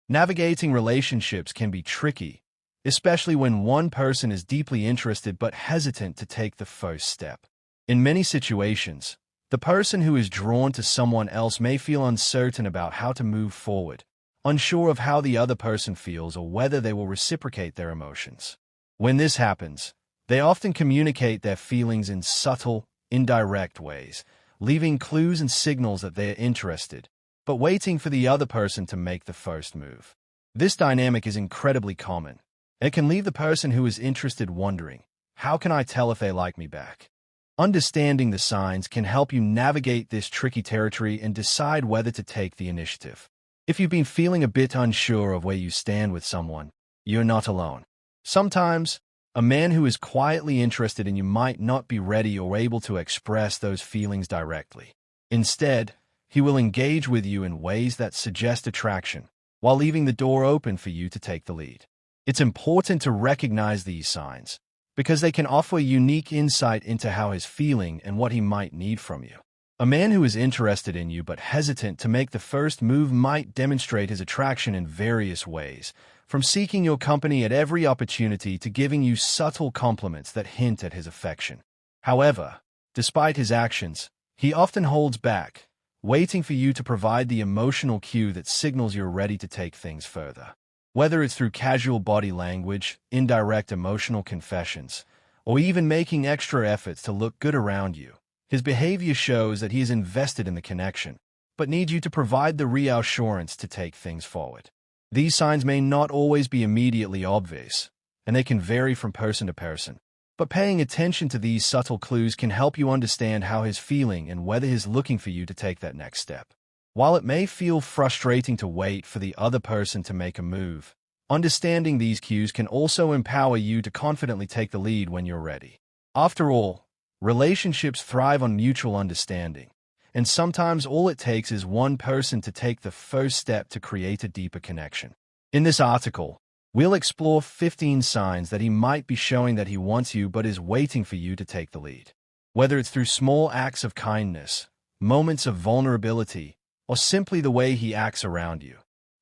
Navigating relationships can be tricky, especially when one person is deeply interested but hesitant to take the first step. In many situations, the person who is drawn to someone else may feel uncertain about how to move forward, unsure of how the other person feels or whether they will reciprocate their emotions. When this happens, they often communicate their feelings in subtle, indirect ways, leaving clues and signals that they are interested, but waiting for the other person to make the first move. This dynamic is incredibly common. It can leave the person who is interested wondering, how can I tell if they like me back? Understanding the signs can help you navigate this tricky territory and decide whether to take the initiative. If you've been feeling a bit unsure of where you stand with someone, you're not alone. Sometimes, a man who is quietly interested in you might not be ready or able to express those feelings directly. Instead, he will engage with you in ways that suggest attraction, while leaving the door open for you to take the lead. It's important to recognize these signs, because they can offer unique insight into how he's feeling and what he might need from you. A man who is interested in you but hesitant to make the first move might demonstrate his attraction in various ways, from seeking your company at every opportunity to giving you subtle compliments that hint at his affection. However, despite his actions, he often holds back, waiting for you to provide the emotional cue that signals you're ready to take things further. Whether it's through casual body language, indirect emotional confessions, or even making extra efforts to look good around you, his behavior shows that he is invested in the connection, but needs you to provide the reassurance to take things forward. These signs may not always be immediately obvious, and they can vary from person to person. But paying attention to these subtle clues can help you understand how he's feeling and whether he's looking for you to take that next step. While it may feel frustrating to wait for the other person to make a move, understanding these cues can also empower you to confidently take the lead when you're ready. After all, relationships thrive on mutual understanding, and sometimes all it takes is one person to take the first step to create a deeper connection. In this article, we'll explore 15 signs that he might be showing that he wants you but is waiting for you to take the lead. Whether it's through small acts of kindness, moments of vulnerability, or simply the way he acts around you,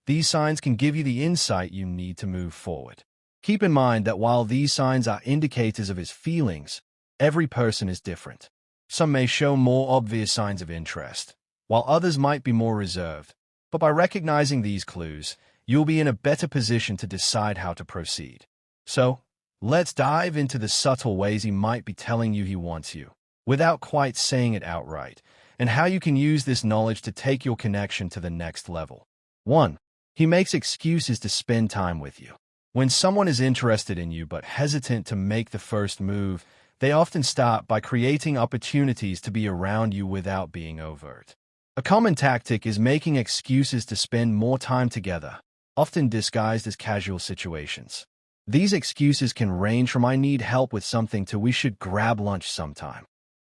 these signs can give you the insight you need to move forward. Keep in mind that while these signs are indicators of his feelings, every person is different. Some may show more obvious signs of interest, while others might be more reserved. But by recognizing these clues, you'll be in a better position to decide how to proceed. So, let's dive into the subtle ways he might be telling you he wants you, without quite saying it outright, and how you can use this knowledge to take your connection to the next level. 1. He makes excuses to spend time with you. When someone is interested in you but hesitant to make the first move, they often start by creating opportunities to be around you without being overt. A common tactic is making excuses to spend more time together, often disguised as casual situations. These excuses can range from "I need help with something" to "we should grab lunch sometime."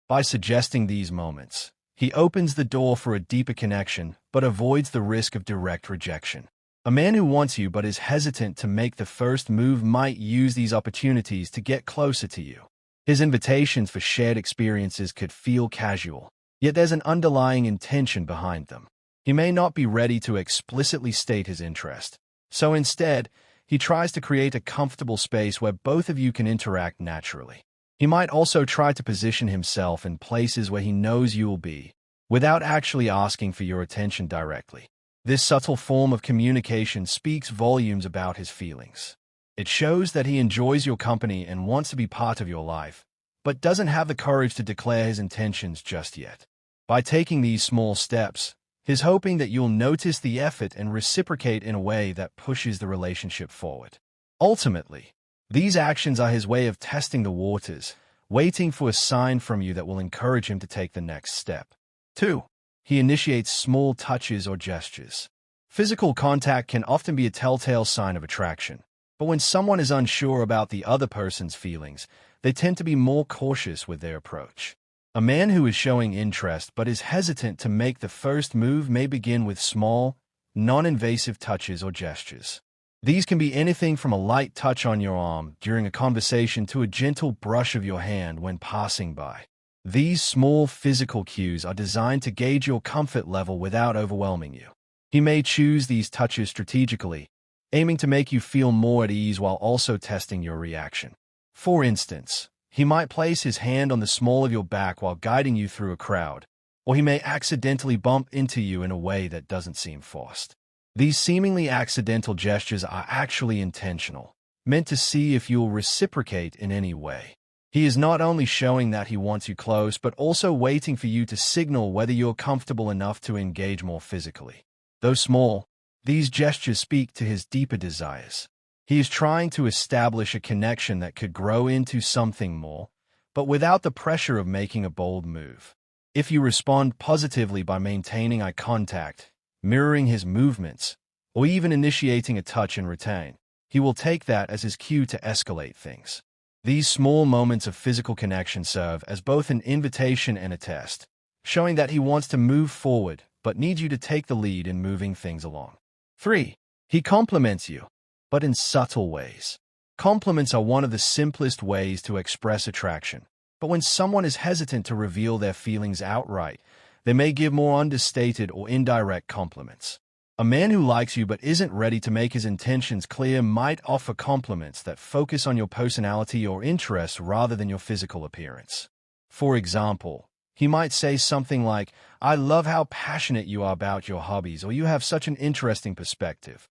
By suggesting these moments, he opens the door for a deeper connection but avoids the risk of direct rejection. A man who wants you but is hesitant to make the first move might use these opportunities to get closer to you. His invitations for shared experiences could feel casual, yet there's an underlying intention behind them. He may not be ready to explicitly state his interest, so instead, he tries to create a comfortable space where both of you can interact naturally. He might also try to position himself in places where he knows you will be, without actually asking for your attention directly. This subtle form of communication speaks volumes about his feelings. It shows that he enjoys your company and wants to be part of your life, but doesn't have the courage to declare his intentions just yet. By taking these small steps, he's hoping that you'll notice the effort and reciprocate in a way that pushes the relationship forward. Ultimately, these actions are his way of testing the waters, waiting for a sign from you that will encourage him to take the next step. 2. He initiates small touches or gestures. Physical contact can often be a telltale sign of attraction, but when someone is unsure about the other person's feelings, they tend to be more cautious with their approach. A man who is showing interest but is hesitant to make the first move may begin with small, non-invasive touches or gestures. These can be anything from a light touch on your arm during a conversation to a gentle brush of your hand when passing by. These small physical cues are designed to gauge your comfort level without overwhelming you. He may choose these touches strategically, aiming to make you feel more at ease while also testing your reaction. For instance, he might place his hand on the small of your back while guiding you through a crowd, or he may accidentally bump into you in a way that doesn't seem forced. These seemingly accidental gestures are actually intentional, meant to see if you'll reciprocate in any way. He is not only showing that he wants you close, but also waiting for you to signal whether you're comfortable enough to engage more physically. Though small, these gestures speak to his deeper desires. He is trying to establish a connection that could grow into something more, but without the pressure of making a bold move. If you respond positively by maintaining eye contact, mirroring his movements, or even initiating a touch in return, he will take that as his cue to escalate things. These small moments of physical connection serve as both an invitation and a test, showing that he wants to move forward but needs you to take the lead in moving things along. 3. He compliments you, but in subtle ways. Compliments are one of the simplest ways to express attraction, but when someone is hesitant to reveal their feelings outright, they may give more understated or indirect compliments. A man who likes you but isn't ready to make his intentions clear might offer compliments that focus on your personality or interests rather than your physical appearance. For example, he might say something like, "I love how passionate you are about your hobbies," or "You have such an interesting perspective."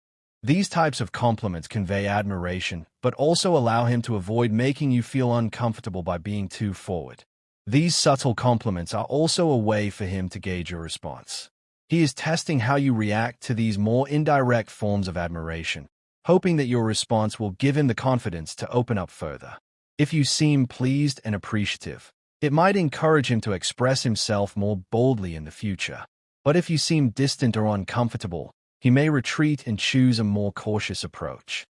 These types of compliments convey admiration, but also allow him to avoid making you feel uncomfortable by being too forward. These subtle compliments are also a way for him to gauge your response. He is testing how you react to these more indirect forms of admiration, hoping that your response will give him the confidence to open up further. If you seem pleased and appreciative, it might encourage him to express himself more boldly in the future. But if you seem distant or uncomfortable, he may retreat and choose a more cautious approach.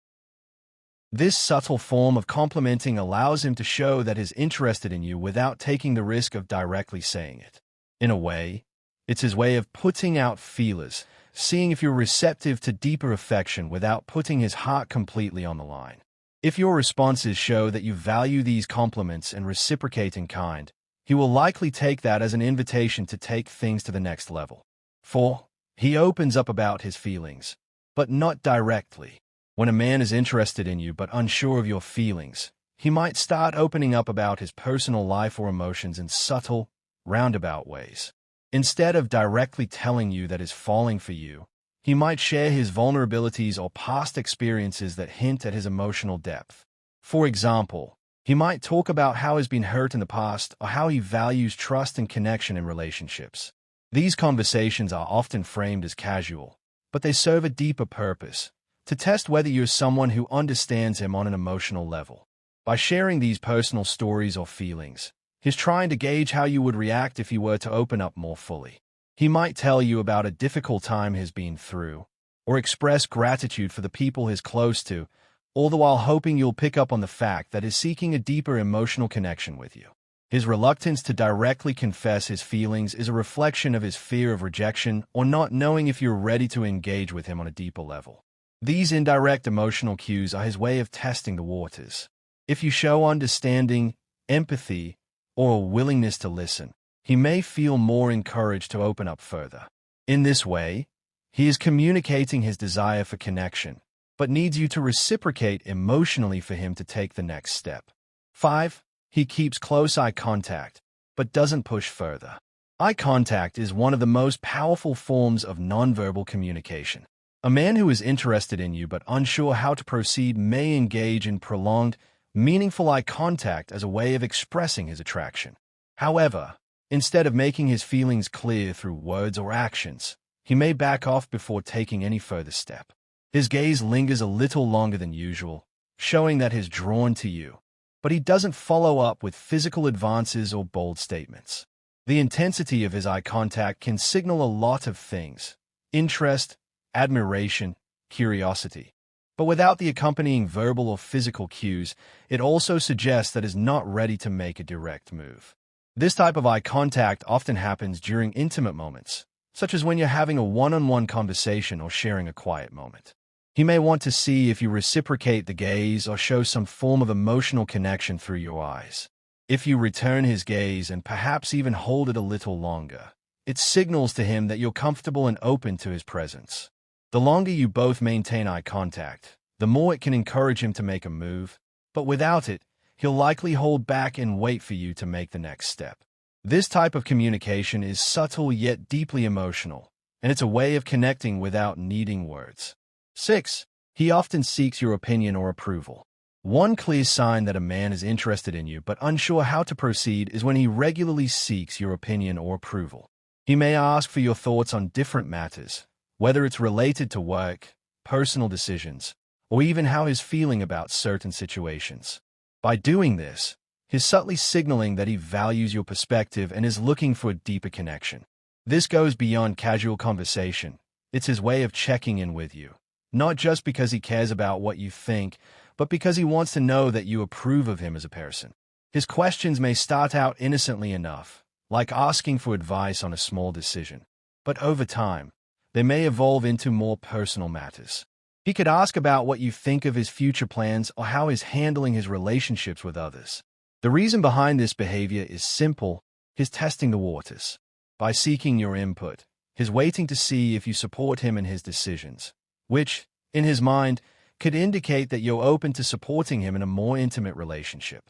This subtle form of complimenting allows him to show that he's interested in you without taking the risk of directly saying it. In a way, it's his way of putting out feelers, seeing if you're receptive to deeper affection without putting his heart completely on the line. If your responses show that you value these compliments and reciprocate in kind, he will likely take that as an invitation to take things to the next level. 4. He opens up about his feelings, but not directly. When a man is interested in you but unsure of your feelings, he might start opening up about his personal life or emotions in subtle, roundabout ways. Instead of directly telling you that he's falling for you, he might share his vulnerabilities or past experiences that hint at his emotional depth. For example, he might talk about how he's been hurt in the past or how he values trust and connection in relationships. These conversations are often framed as casual, but they serve a deeper purpose, to test whether you're someone who understands him on an emotional level. By sharing these personal stories or feelings, he's trying to gauge how you would react if he were to open up more fully. He might tell you about a difficult time he's been through, or express gratitude for the people he's close to, all the while hoping you'll pick up on the fact that he's seeking a deeper emotional connection with you. His reluctance to directly confess his feelings is a reflection of his fear of rejection or not knowing if you're ready to engage with him on a deeper level. These indirect emotional cues are his way of testing the waters. If you show understanding, empathy, or a willingness to listen, he may feel more encouraged to open up further. In this way, he is communicating his desire for connection, but needs you to reciprocate emotionally for him to take the next step. 5. He keeps close eye contact, but doesn't push further. Eye contact is one of the most powerful forms of nonverbal communication. A man who is interested in you but unsure how to proceed may engage in prolonged, meaningful eye contact as a way of expressing his attraction. However, instead of making his feelings clear through words or actions, he may back off before taking any further step. His gaze lingers a little longer than usual, showing that he's drawn to you, but he doesn't follow up with physical advances or bold statements. The intensity of his eye contact can signal a lot of things: interest, admiration, curiosity. But without the accompanying verbal or physical cues, it also suggests that he's not ready to make a direct move. This type of eye contact often happens during intimate moments, such as when you're having a one-on-one conversation or sharing a quiet moment. He may want to see if you reciprocate the gaze or show some form of emotional connection through your eyes. If you return his gaze and perhaps even hold it a little longer, It signals to him that you're comfortable and open to his presence. The longer you both maintain eye contact, the more it can encourage him to make a move, but without it, he'll likely hold back and wait for you to make the next step. This type of communication is subtle yet deeply emotional, and it's a way of connecting without needing words. 6. He often seeks your opinion or approval. One clear sign that a man is interested in you but unsure how to proceed is when he regularly seeks your opinion or approval. He may ask for your thoughts on different matters, whether it's related to work, personal decisions, or even how he's feeling about certain situations. By doing this, he's subtly signaling that he values your perspective and is looking for a deeper connection. This goes beyond casual conversation. It's his way of checking in with you, not just because he cares about what you think, but because he wants to know that you approve of him as a person. His questions may start out innocently enough, like asking for advice on a small decision, but over time, they may evolve into more personal matters. He could ask about what you think of his future plans or how he's handling his relationships with others. The reason behind this behavior is simple: he's testing the waters. By seeking your input, he's waiting to see if you support him in his decisions, which, in his mind, could indicate that you're open to supporting him in a more intimate relationship.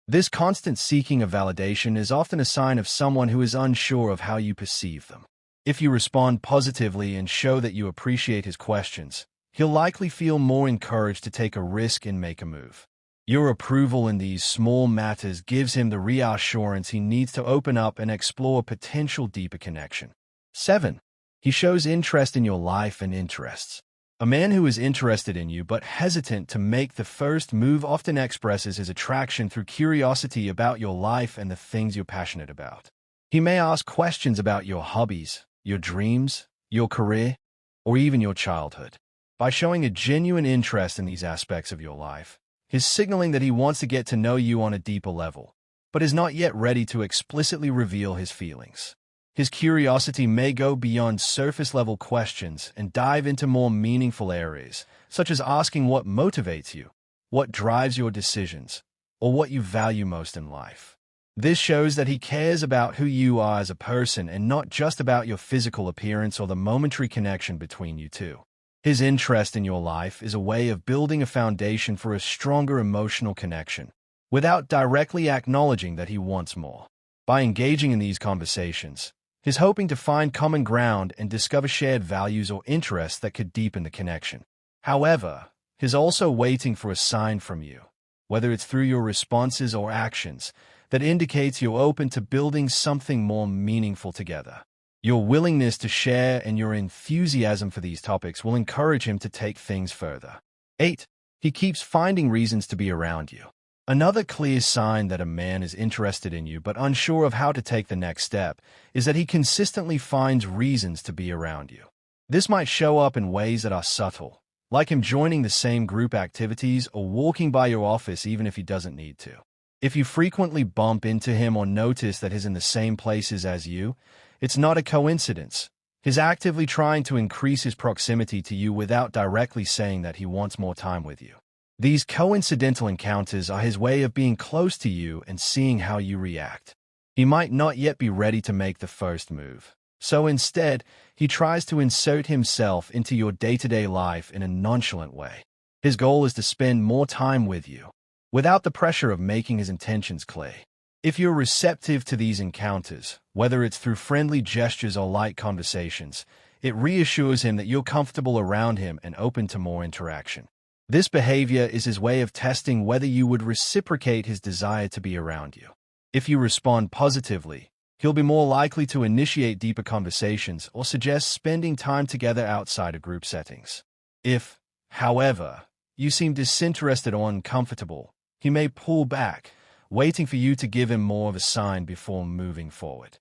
This constant seeking of validation is often a sign of someone who is unsure of how you perceive them. If you respond positively and show that you appreciate his questions, he'll likely feel more encouraged to take a risk and make a move. Your approval in these small matters gives him the reassurance he needs to open up and explore potential deeper connection. 7. He shows interest in your life and interests. A man who is interested in you but hesitant to make the first move often expresses his attraction through curiosity about your life and the things you're passionate about. He may ask questions about your hobbies, your dreams, your career, or even your childhood. By showing a genuine interest in these aspects of your life, he's signaling that he wants to get to know you on a deeper level, but is not yet ready to explicitly reveal his feelings. His curiosity may go beyond surface-level questions and dive into more meaningful areas, such as asking what motivates you, what drives your decisions, or what you value most in life. This shows that he cares about who you are as a person and not just about your physical appearance or the momentary connection between you two. His interest in your life is a way of building a foundation for a stronger emotional connection, without directly acknowledging that he wants more. By engaging in these conversations, he's hoping to find common ground and discover shared values or interests that could deepen the connection. However, he's also waiting for a sign from you, whether it's through your responses or actions, that indicates you're open to building something more meaningful together. Your willingness to share and your enthusiasm for these topics will encourage him to take things further. 8. He keeps finding reasons to be around you. Another clear sign that a man is interested in you but unsure of how to take the next step is that he consistently finds reasons to be around you. This might show up in ways that are subtle, like him joining the same group activities or walking by your office even if he doesn't need to. If you frequently bump into him or notice that he's in the same places as you, it's not a coincidence. He's actively trying to increase his proximity to you without directly saying that he wants more time with you. These coincidental encounters are his way of being close to you and seeing how you react. He might not yet be ready to make the first move, so instead, he tries to insert himself into your day-to-day life in a nonchalant way. His goal is to spend more time with you, without the pressure of making his intentions clear. If you're receptive to these encounters, whether it's through friendly gestures or light conversations, it reassures him that you're comfortable around him and open to more interaction. This behavior is his way of testing whether you would reciprocate his desire to be around you. If you respond positively, he'll be more likely to initiate deeper conversations or suggest spending time together outside of group settings. If, however, you seem disinterested or uncomfortable, he may pull back, waiting for you to give him more of a sign before moving forward.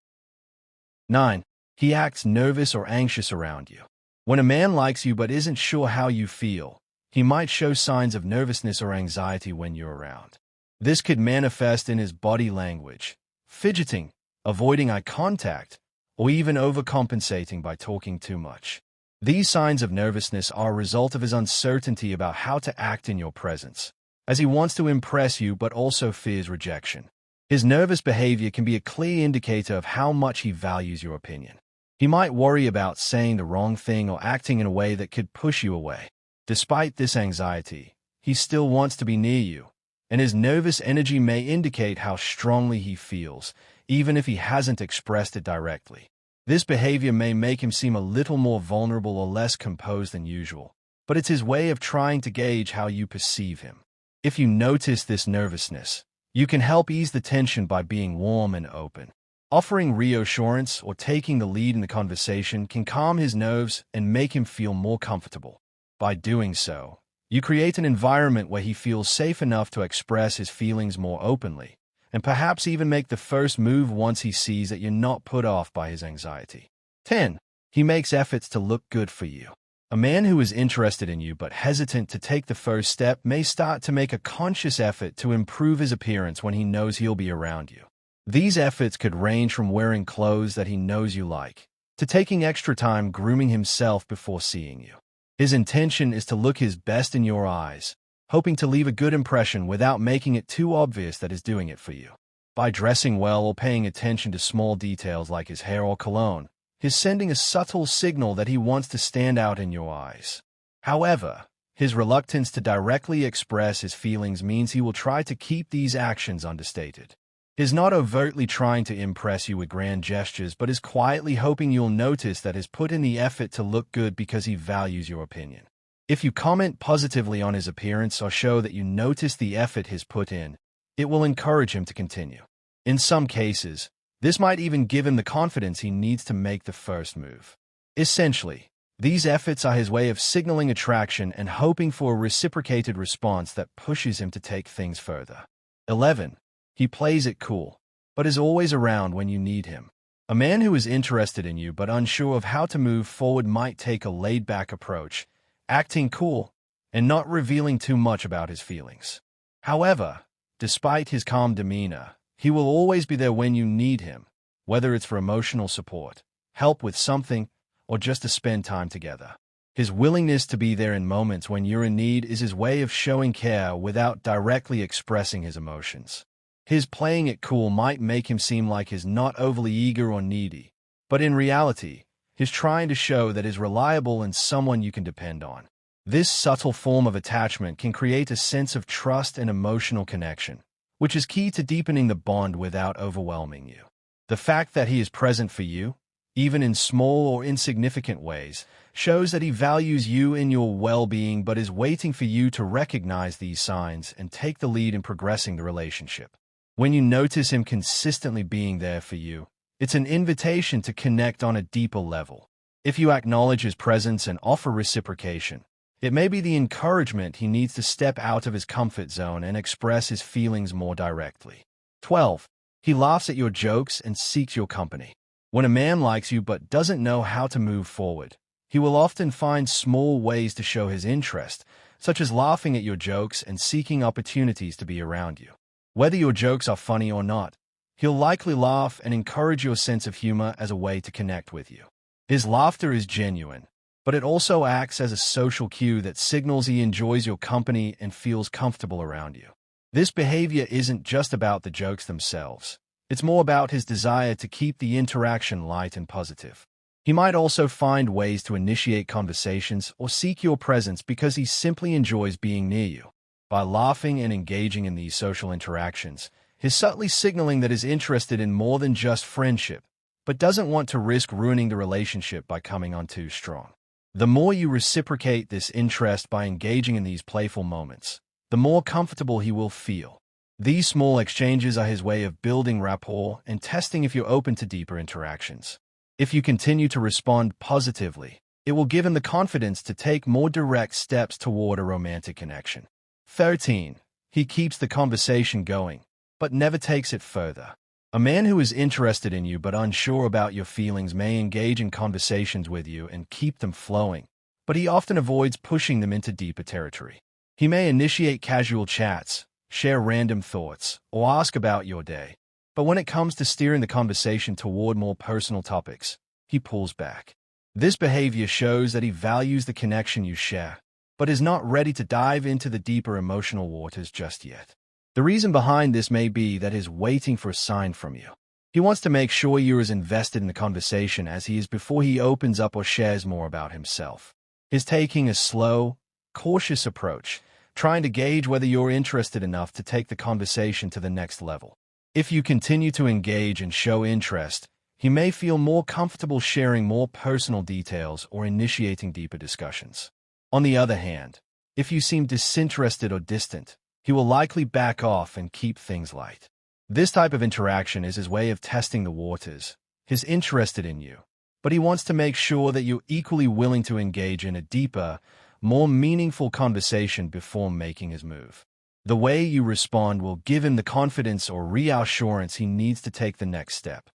9. He acts nervous or anxious around you. When a man likes you but isn't sure how you feel, he might show signs of nervousness or anxiety when you're around. This could manifest in his body language, fidgeting, avoiding eye contact, or even overcompensating by talking too much. These signs of nervousness are a result of his uncertainty about how to act in your presence, as he wants to impress you but also fears rejection. His nervous behavior can be a clear indicator of how much he values your opinion. He might worry about saying the wrong thing or acting in a way that could push you away. Despite this anxiety, he still wants to be near you, and his nervous energy may indicate how strongly he feels, even if he hasn't expressed it directly. This behavior may make him seem a little more vulnerable or less composed than usual, but it's his way of trying to gauge how you perceive him. If you notice this nervousness, you can help ease the tension by being warm and open. Offering reassurance or taking the lead in the conversation can calm his nerves and make him feel more comfortable. By doing so, you create an environment where he feels safe enough to express his feelings more openly, and perhaps even make the first move once he sees that you're not put off by his anxiety. 10. He makes efforts to look good for you. A man who is interested in you but hesitant to take the first step may start to make a conscious effort to improve his appearance when he knows he'll be around you. These efforts could range from wearing clothes that he knows you like, to taking extra time grooming himself before seeing you. His intention is to look his best in your eyes, hoping to leave a good impression without making it too obvious that he's doing it for you. By dressing well or paying attention to small details like his hair or cologne, he's sending a subtle signal that he wants to stand out in your eyes. However, his reluctance to directly express his feelings means he will try to keep these actions understated. He's not overtly trying to impress you with grand gestures, but is quietly hoping you'll notice that he's put in the effort to look good because he values your opinion. If you comment positively on his appearance or show that you notice the effort he's put in, it will encourage him to continue. In some cases, this might even give him the confidence he needs to make the first move. Essentially, these efforts are his way of signaling attraction and hoping for a reciprocated response that pushes him to take things further. 11. He plays it cool, but is always around when you need him. A man who is interested in you but unsure of how to move forward might take a laid-back approach, acting cool and not revealing too much about his feelings. However, despite his calm demeanor, he will always be there when you need him, whether it's for emotional support, help with something, or just to spend time together. His willingness to be there in moments when you're in need is his way of showing care without directly expressing his emotions. His playing it cool might make him seem like he's not overly eager or needy, but in reality, he's trying to show that he's reliable and someone you can depend on. This subtle form of attachment can create a sense of trust and emotional connection, which is key to deepening the bond without overwhelming you. The fact that he is present for you, even in small or insignificant ways, shows that he values you and your well-being but is waiting for you to recognize these signs and take the lead in progressing the relationship. When you notice him consistently being there for you, it's an invitation to connect on a deeper level. If you acknowledge his presence and offer reciprocation, it may be the encouragement he needs to step out of his comfort zone and express his feelings more directly. 12. He laughs at your jokes and seeks your company. When a man likes you but doesn't know how to move forward, he will often find small ways to show his interest, such as laughing at your jokes and seeking opportunities to be around you. Whether your jokes are funny or not, he'll likely laugh and encourage your sense of humor as a way to connect with you. His laughter is genuine, but it also acts as a social cue that signals he enjoys your company and feels comfortable around you. This behavior isn't just about the jokes themselves. It's more about his desire to keep the interaction light and positive. He might also find ways to initiate conversations or seek your presence because he simply enjoys being near you. By laughing and engaging in these social interactions, he's subtly signaling that he's interested in more than just friendship, but doesn't want to risk ruining the relationship by coming on too strong. The more you reciprocate this interest by engaging in these playful moments, the more comfortable he will feel. These small exchanges are his way of building rapport and testing if you're open to deeper interactions. If you continue to respond positively, it will give him the confidence to take more direct steps toward a romantic connection. 13. He keeps the conversation going, but never takes it further. A man who is interested in you but unsure about your feelings may engage in conversations with you and keep them flowing, but he often avoids pushing them into deeper territory. He may initiate casual chats, share random thoughts, or ask about your day, but when it comes to steering the conversation toward more personal topics, he pulls back. This behavior shows that he values the connection you share, but is not ready to dive into the deeper emotional waters just yet. The reason behind this may be that he's waiting for a sign from you. He wants to make sure you're as invested in the conversation as he is before he opens up or shares more about himself. He's taking a slow, cautious approach, trying to gauge whether you're interested enough to take the conversation to the next level. If you continue to engage and show interest, he may feel more comfortable sharing more personal details or initiating deeper discussions. On the other hand, if you seem disinterested or distant, he will likely back off and keep things light. This type of interaction is his way of testing the waters. He's interested in you, but he wants to make sure that you're equally willing to engage in a deeper, more meaningful conversation before making his move. The way you respond will give him the confidence or reassurance he needs to take the next step.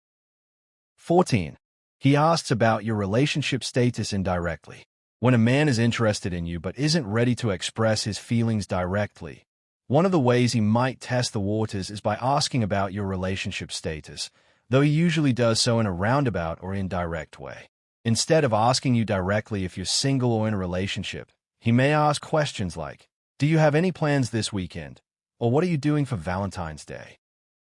14. He asks about your relationship status indirectly. When a man is interested in you but isn't ready to express his feelings directly, one of the ways he might test the waters is by asking about your relationship status, though he usually does so in a roundabout or indirect way. Instead of asking you directly if you're single or in a relationship, he may ask questions like, "Do you have any plans this weekend?" Or "What are you doing for Valentine's Day?"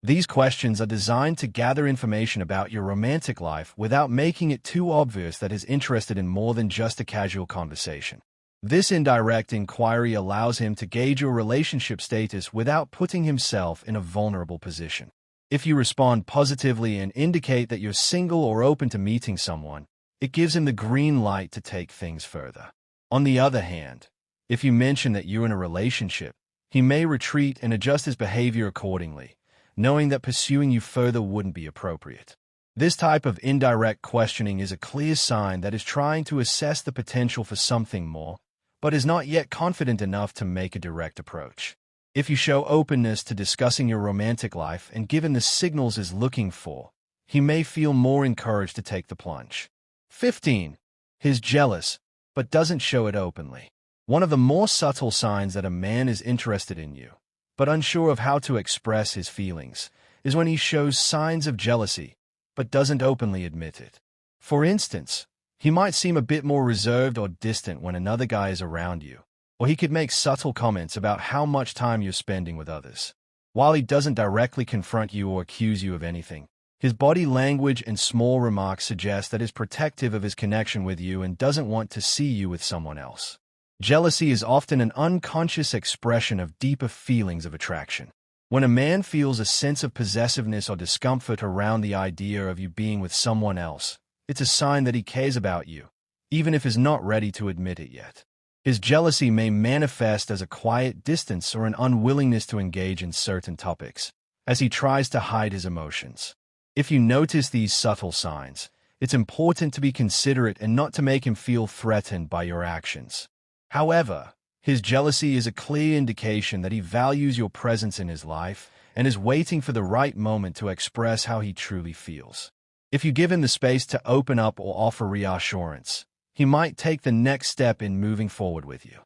These questions are designed to gather information about your romantic life without making it too obvious that he's interested in more than just a casual conversation. This indirect inquiry allows him to gauge your relationship status without putting himself in a vulnerable position. If you respond positively and indicate that you're single or open to meeting someone, it gives him the green light to take things further. On the other hand, if you mention that you're in a relationship, he may retreat and adjust his behavior accordingly, knowing that pursuing you further wouldn't be appropriate. This type of indirect questioning is a clear sign that he's trying to assess the potential for something more, but is not yet confident enough to make a direct approach. If you show openness to discussing your romantic life and given the signals he's looking for, he may feel more encouraged to take the plunge. 15. He's jealous, but doesn't show it openly. One of the more subtle signs that a man is interested in you, but unsure of how to express his feelings, is when he shows signs of jealousy, but doesn't openly admit it. For instance, he might seem a bit more reserved or distant when another guy is around you, or he could make subtle comments about how much time you're spending with others. While he doesn't directly confront you or accuse you of anything, his body language and small remarks suggest that he's protective of his connection with you and doesn't want to see you with someone else. Jealousy is often an unconscious expression of deeper feelings of attraction. When a man feels a sense of possessiveness or discomfort around the idea of you being with someone else, it's a sign that he cares about you, even if he's not ready to admit it yet. His jealousy may manifest as a quiet distance or an unwillingness to engage in certain topics, as he tries to hide his emotions. If you notice these subtle signs, it's important to be considerate and not to make him feel threatened by your actions. However, his jealousy is a clear indication that he values your presence in his life and is waiting for the right moment to express how he truly feels. If you give him the space to open up or offer reassurance, he might take the next step in moving forward with you.